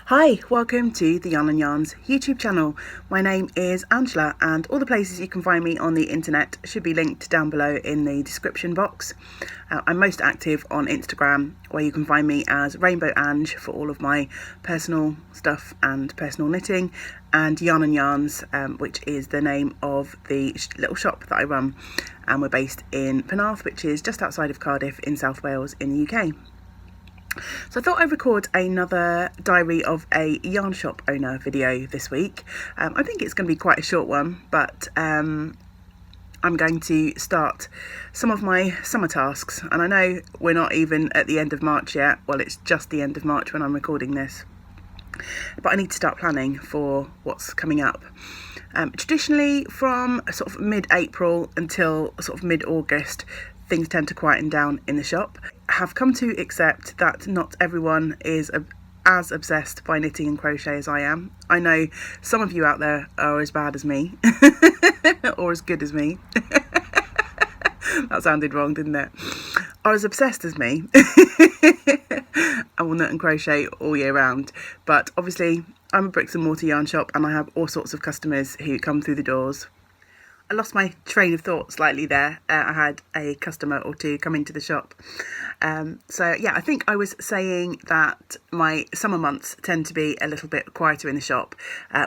Hi, welcome to the Yarn and Yarns YouTube channel. My name is Angela and all the places you can find me on the internet should be linked down below in the description box. I'm most active on Instagram, where you can find me as Rainbow Ange for all of my personal stuff and personal knitting, and Yarn and Yarns, which is the name of the little shop that I run, and we're based in Penarth, which is just outside of Cardiff in South Wales in the UK. So I thought I'd record another Diary of a Yarn Shop Owner video this week. I think it's going to be quite a short one, but I'm going to start some of my summer tasks. And I know we're not even at the end of March yet. Well, it's just the end of March when I'm recording this. But I need to start planning for what's coming up. Traditionally, from sort of mid-April until sort of mid-August, things tend to quieten down in the shop. I have come to accept that not everyone is as obsessed by knitting and crochet as I am. I know some of you out there are as bad as me or as good as me. That sounded wrong, didn't it? Are as obsessed as me. I will knit and crochet all year round, but obviously I'm a bricks and mortar yarn shop and I have all sorts of customers who come through the doors. I lost my train of thought slightly there. I had a customer or two come into the shop. So yeah, I think I was saying that my summer months tend to be a little bit quieter in the shop,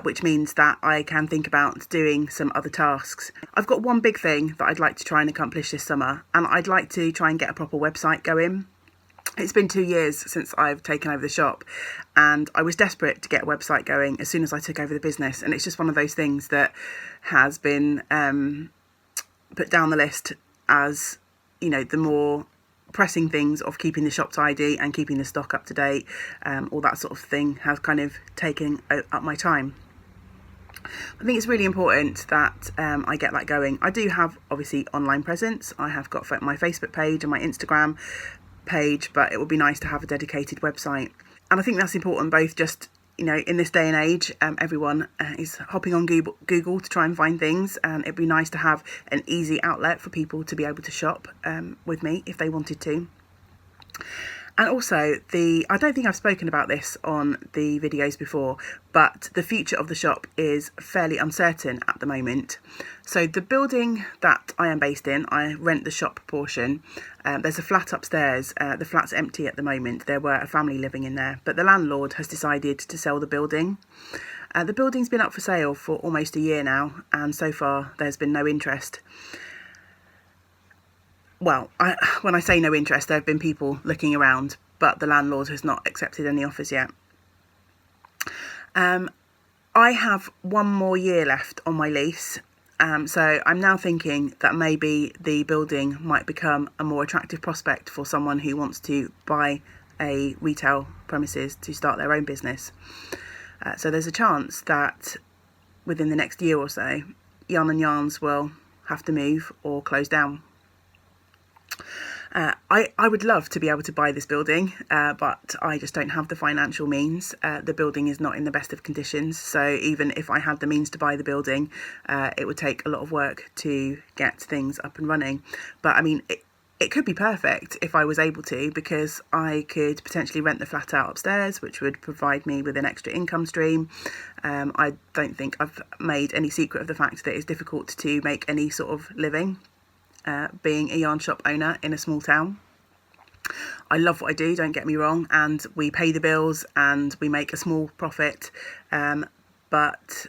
which means that I can think about doing some other tasks. I've got one big thing that I'd like to try and accomplish this summer, and I'd like to try and get a proper website going. It's been 2 years since I've taken over the shop, and I was desperate to get a website going as soon as I took over the business, and it's just one of those things that has been put down the list as, you know, the more pressing things of keeping the shop tidy and keeping the stock up to date. All that sort of thing has kind of taken up my time. I think it's really important that I get that going. I do have obviously online presence. I have got my Facebook page and my Instagram page, but it would be nice to have a dedicated website. And I think that's important, both just, you know, in this day and age, everyone is hopping on Google to try and find things, and it'd be nice to have an easy outlet for people to be able to shop with me if they wanted to. And also, I don't think I've spoken about this on the videos before, but the future of the shop is fairly uncertain at the moment. So the building that I am based in, I rent the shop portion. There's a flat upstairs. The flat's empty at the moment. There were a family living in there, but the landlord has decided to sell the building. The building's been up for sale for almost a year now, and so far there's been no interest. Well, when I say no interest, there have been people looking around, but the landlord has not accepted any offers yet. I have one more year left on my lease, so I'm now thinking that maybe the building might become a more attractive prospect for someone who wants to buy a retail premises to start their own business. So there's a chance that within the next year or so, Yarn and Yarns will have to move or close down. I would love to be able to buy this building, but I just don't have the financial means. The building is not in the best of conditions, so even if I had the means to buy the building, it would take a lot of work to get things up and running. But I mean, it could be perfect if I was able to, because I could potentially rent the flat out upstairs, which would provide me with an extra income stream. I don't think I've made any secret of the fact that it's difficult to make any sort of living being a yarn shop owner in a small town. I love what I do, don't get me wrong, and we pay the bills and we make a small profit, but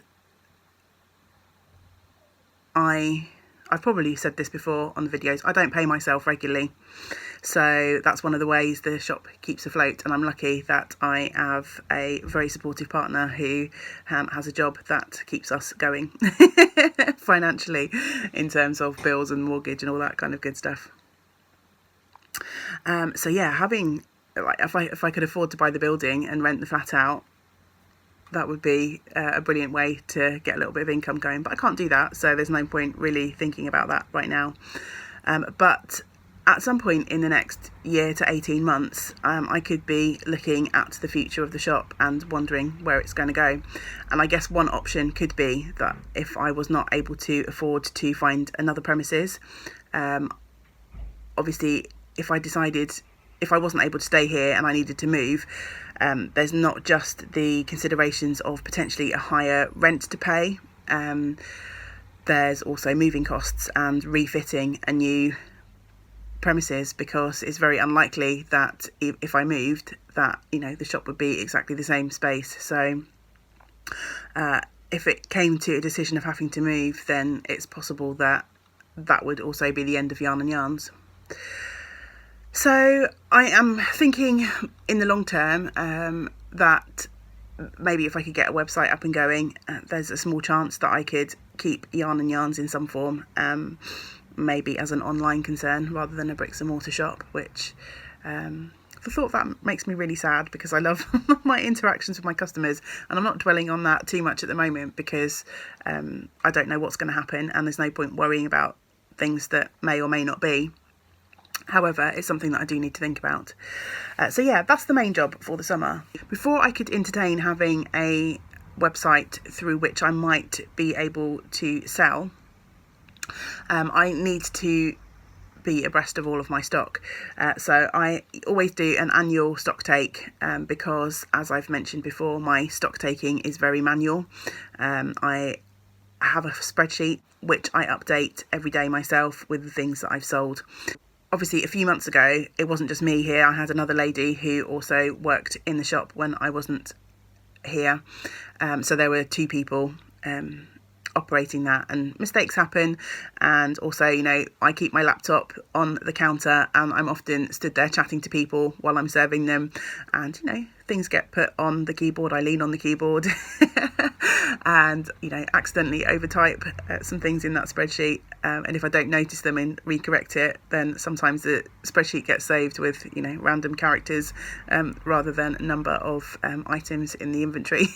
I've probably said this before on the videos, I don't pay myself regularly, so that's one of the ways the shop keeps afloat, and I'm lucky that I have a very supportive partner who has a job that keeps us going financially in terms of bills and mortgage and all that kind of good stuff. So yeah, having, like, if I could afford to buy the building and rent the flat out, that would be a brilliant way to get a little bit of income going, but I can't do that, so there's no point really thinking about that right now. But at some point in the next year to 18 months, I could be looking at the future of the shop and wondering where it's going to go. And I guess one option could be that if I was not able to afford to find another premises, obviously if I decided if I wasn't able to stay here and I needed to move, there's not just the considerations of potentially a higher rent to pay. There's also moving costs and refitting a new premises, because it's very unlikely that if I moved that, you know, the shop would be exactly the same space. So if it came to a decision of having to move, then it's possible that that would also be the end of Yarn and Yarns. So I am thinking in the long term that maybe if I could get a website up and going, there's a small chance that I could keep Yarn and Yarns in some form, maybe as an online concern rather than a bricks and mortar shop, which the thought that makes me really sad, because I love my interactions with my customers, and I'm not dwelling on that too much at the moment because I don't know what's going to happen, and there's no point worrying about things that may or may not be. However, it's something that I do need to think about. So yeah, that's the main job for the summer. Before I could entertain having a website through which I might be able to sell, I need to be abreast of all of my stock. So I always do an annual stock take, because, as I've mentioned before, my stock taking is very manual. I have a spreadsheet which I update every day myself with the things that I've sold. Obviously, a few months ago, it wasn't just me here. I had another lady who also worked in the shop when I wasn't here. So there were two people operating that, and mistakes happen. And also, you know, I keep my laptop on the counter and I'm often stood there chatting to people while I'm serving them. And, you know, things get put on the keyboard. I lean on the keyboard and, you know, accidentally overtype some things in that spreadsheet. And if I don't notice them and recorrect it, then sometimes the spreadsheet gets saved with, you know, random characters rather than number of items in the inventory.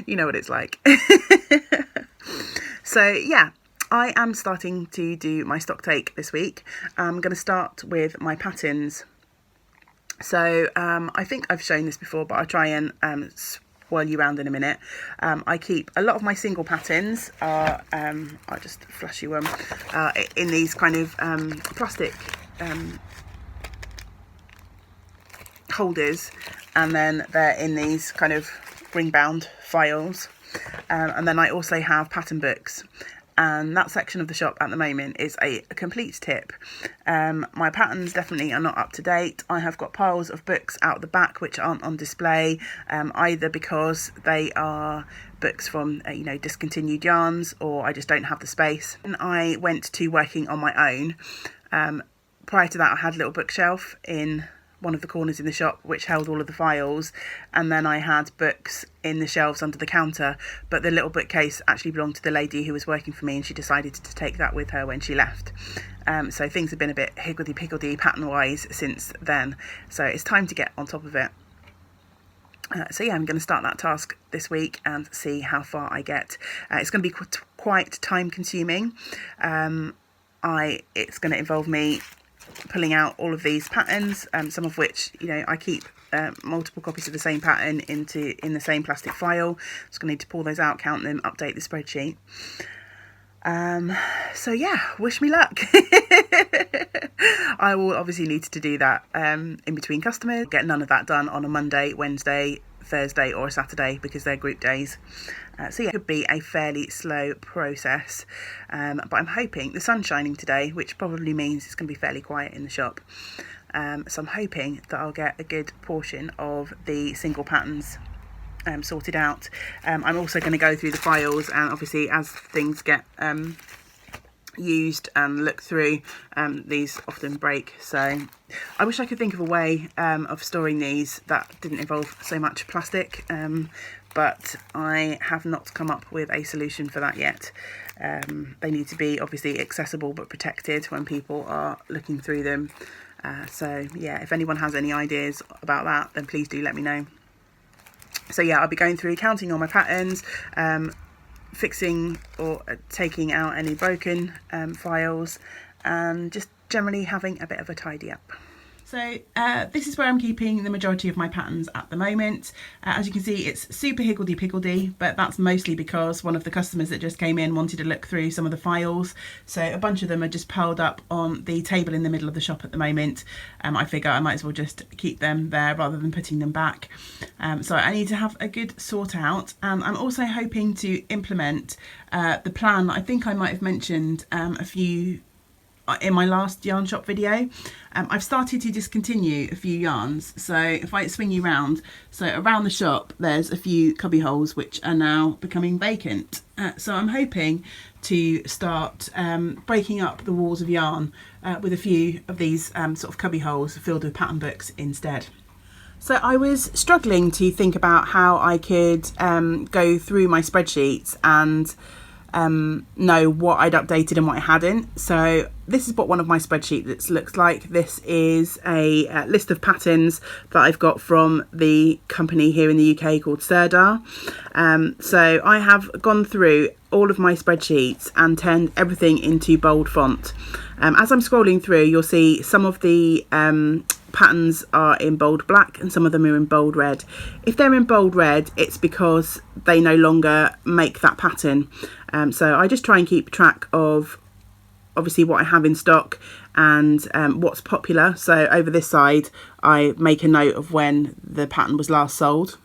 You know what it's like. So yeah, I am starting to do my stock take this week. I'm going to start with my patterns. So I think I've shown this before, but I'll try and whirl you around in a minute. I keep a lot of my single patterns are I'll just flash you one in these kind of plastic holders, and then they're in these kind of ring bound files, and then I also have pattern books, and that section of the shop at the moment is a complete tip. My patterns definitely are not up to date. I have got piles of books out the back which aren't on display, either because they are books from you know, discontinued yarns, or I just don't have the space. And I went to working on my own. Prior to that, I had a little bookshelf in one of the corners in the shop which held all of the files, and then I had books in the shelves under the counter, but the little bookcase actually belonged to the lady who was working for me, and she decided to take that with her when she left. So things have been a bit higgledy-piggledy pattern wise since then, so it's time to get on top of it. So yeah, I'm going to start that task this week and see how far I get. It's going to be quite time consuming. It's going to involve me pulling out all of these patterns, some of which, you know, I keep multiple copies of the same pattern in the same plastic file. Just going to need to pull those out, count them, update the spreadsheet. So yeah, wish me luck. I will obviously need to do that in between customers. Get none of that done on a Monday, Wednesday, Thursday or a Saturday because they're group days. So yeah, it could be a fairly slow process, but I'm hoping the sun's shining today, which probably means it's going to be fairly quiet in the shop. So I'm hoping that I'll get a good portion of the single patterns sorted out. I'm also going to go through the files, and obviously as things get used and looked through, these often break. So I wish I could think of a way of storing these that didn't involve so much plastic, but I have not come up with a solution for that yet. They need to be obviously accessible but protected when people are looking through them. So yeah, if anyone has any ideas about that, then please do let me know. So yeah, I'll be going through, counting all my patterns, fixing or taking out any broken files, and just generally having a bit of a tidy up. So this is where I'm keeping the majority of my patterns at the moment. As you can see, it's super higgledy-piggledy, but that's mostly because one of the customers that just came in wanted to look through some of the files. So a bunch of them are just piled up on the table in the middle of the shop at the moment. I figure I might as well just keep them there rather than putting them back. So I need to have a good sort out, and I'm also hoping to implement the plan that I think I might have mentioned a few in my last yarn shop video. I've started to discontinue a few yarns, so if I swing you round, so around the shop there's a few cubby holes which are now becoming vacant, so I'm hoping to start breaking up the walls of yarn with a few of these sort of cubby holes filled with pattern books instead. So I was struggling to think about how I could go through my spreadsheets and know what I'd updated and what I hadn't. So this is what one of my spreadsheets looks like. This is a list of patterns that I've got from the company here in the UK called Serdar. So I have gone through all of my spreadsheets and turned everything into bold font. As I'm scrolling through, you'll see some of the patterns are in bold black and some of them are in bold red. If they're in bold red, it's because they no longer make that pattern. So I just try and keep track of obviously what I have in stock and what's popular. So over this side, I make a note of when the pattern was last sold.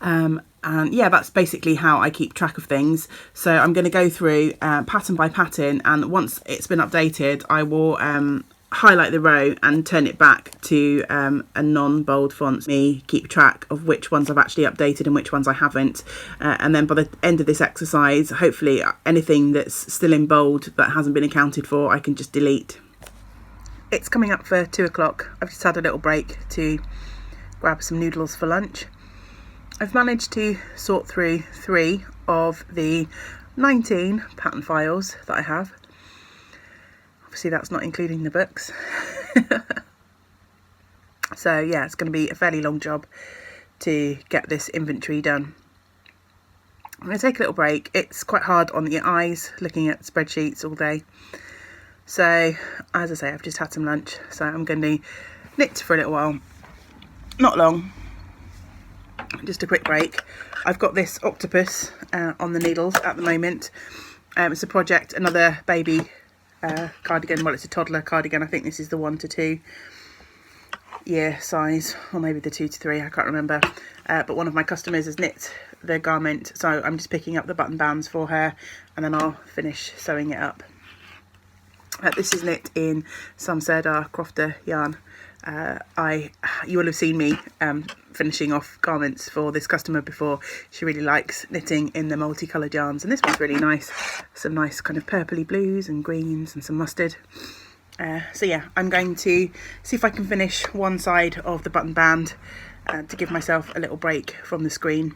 And yeah, that's basically how I keep track of things. So I'm going to go through pattern by pattern, and once it's been updated, I will highlight the row and turn it back to a non-bold font. Me keep track of which ones I've actually updated and which ones I haven't, and then by the end of this exercise, hopefully anything that's still in bold that hasn't been accounted for, I can just delete. It's coming up for 2 o'clock. I've just had a little break to grab some noodles for lunch. I've managed to sort through 3 of the 19 pattern files that I have. Obviously that's not including the books. So yeah, it's going to be a fairly long job to get this inventory done. I'm going to take a little break. It's quite hard on the eyes looking at spreadsheets all day. So as I say, I've just had some lunch, so I'm going to knit for a little while. Not long, just a quick break. I've got this octopus on the needles at the moment. It's a project, another baby cardigan. Well, it's a toddler cardigan. I think this is the 1 to 2 year size, or maybe the 2 to 3, I can't remember. But one of my customers has knit the garment, so I'm just picking up the button bands for her, and then I'll finish sewing it up. This is knit in some Serdar Crofter yarn. You will have seen me finishing off garments for this customer before. She really likes knitting in the multicoloured yarns, and this one's really nice. Some nice kind of purpley blues and greens and some mustard. So yeah, I'm going to see if I can finish one side of the button band to give myself a little break from the screen,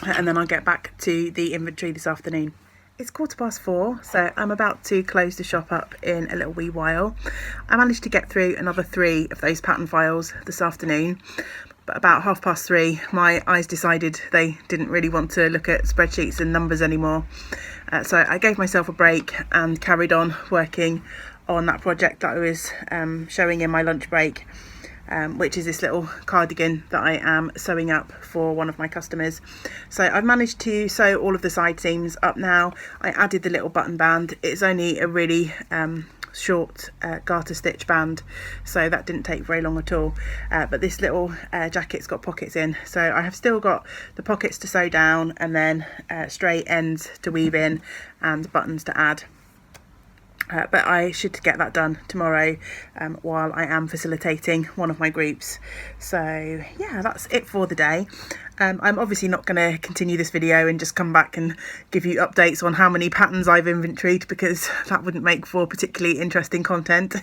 and then I'll get back to the inventory this afternoon. It's 4:15, so I'm about to close the shop up in a little wee while. I managed to get through another 3 of those pattern files this afternoon, but about 3:30 my eyes decided they didn't really want to look at spreadsheets and numbers anymore. So I gave myself a break and carried on working on that project that I was showing in my lunch break. Which is this little cardigan that I am sewing up for one of my customers. So I've managed to sew all of the side seams up now. I added the little button band. It's only a really short garter stitch band, so that didn't take very long at all. But this little jacket's got pockets in, so I have still got the pockets to sew down, and then straight ends to weave in and buttons to add. But I should get that done tomorrow while I am facilitating one of my groups. So yeah, that's it for the day. I'm obviously not going to continue this video and just come back and give you updates on how many patterns I've inventoried, because that wouldn't make for particularly interesting content.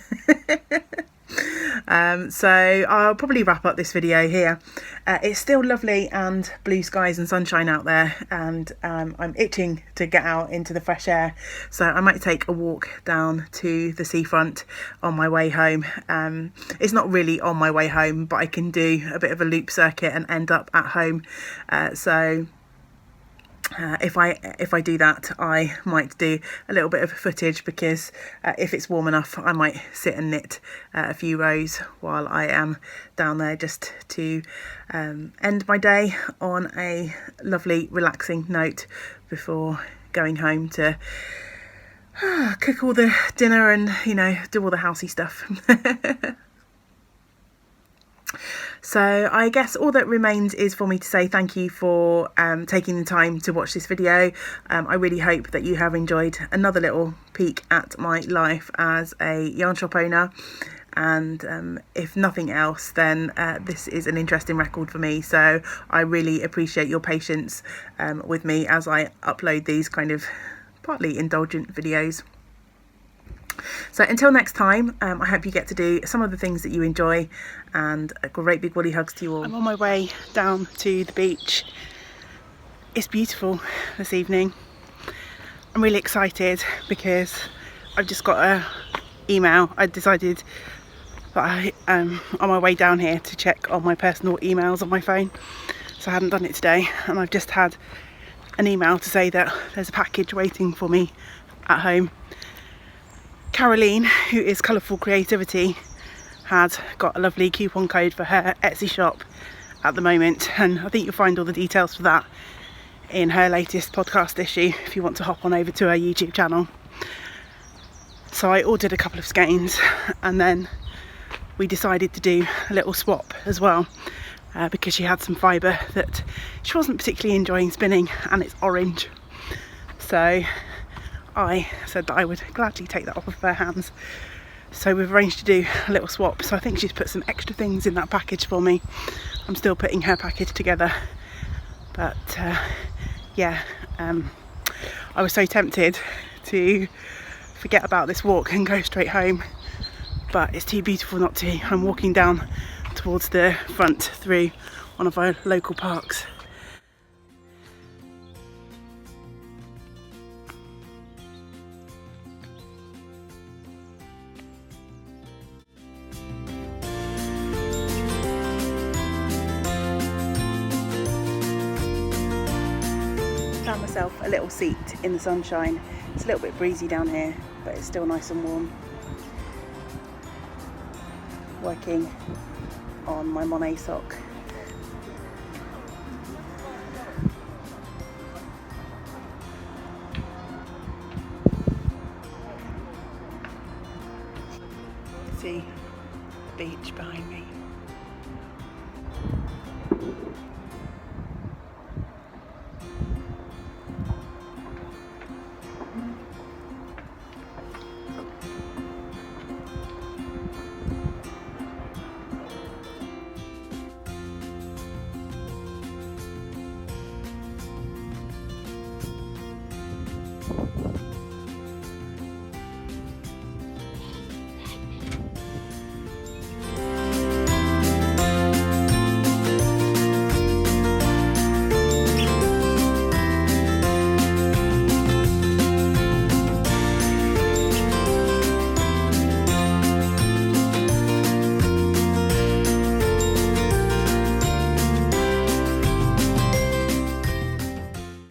So I'll probably wrap up this video here. It's still lovely and blue skies and sunshine out there, and I'm itching to get out into the fresh air, so I might take a walk down to the seafront on my way home. It's not really on my way home, but I can do a bit of a loop circuit and end up at home. So If I do that, I might do a little bit of footage, because if it's warm enough, I might sit and knit a few rows while I am down there, just to end my day on a lovely relaxing note before going home to cook all the dinner and, you know, do all the housey stuff. So I guess all that remains is for me to say thank you for taking the time to watch this video. I really hope that you have enjoyed another little peek at my life as a yarn shop owner, and if nothing else, then this is an interesting record for me. So I really appreciate your patience with me as I upload these kind of partly indulgent videos. So until next time, I hope you get to do some of the things that you enjoy, and a great big woolly hugs to you all. I'm on my way down to the beach. It's beautiful this evening. I'm really excited because I've just got an email. I decided that I am on my way down here to check on my personal emails on my phone, so I hadn't done it today, and I've just had an email to say that there's a package waiting for me at home. Caroline, who is Colourful Creativity, had got a lovely coupon code for her Etsy shop at the moment, and I think you'll find all the details for that in her latest podcast issue if you want to hop on over to her YouTube channel. So I ordered a couple of skeins, and then we decided to do a little swap as well, because she had some fibre that she wasn't particularly enjoying spinning, and it's orange. So I said that I would gladly take that off of her hands. So we've arranged to do a little swap. So I think she's put some extra things in that package for me. I'm still putting her package together. But yeah, I was so tempted to forget about this walk and go straight home, but it's too beautiful not to. I'm walking down towards the front through one of our local parks. Found myself a little seat in the sunshine. It's a little bit breezy down here, but it's still nice and warm. Working on my Monet sock.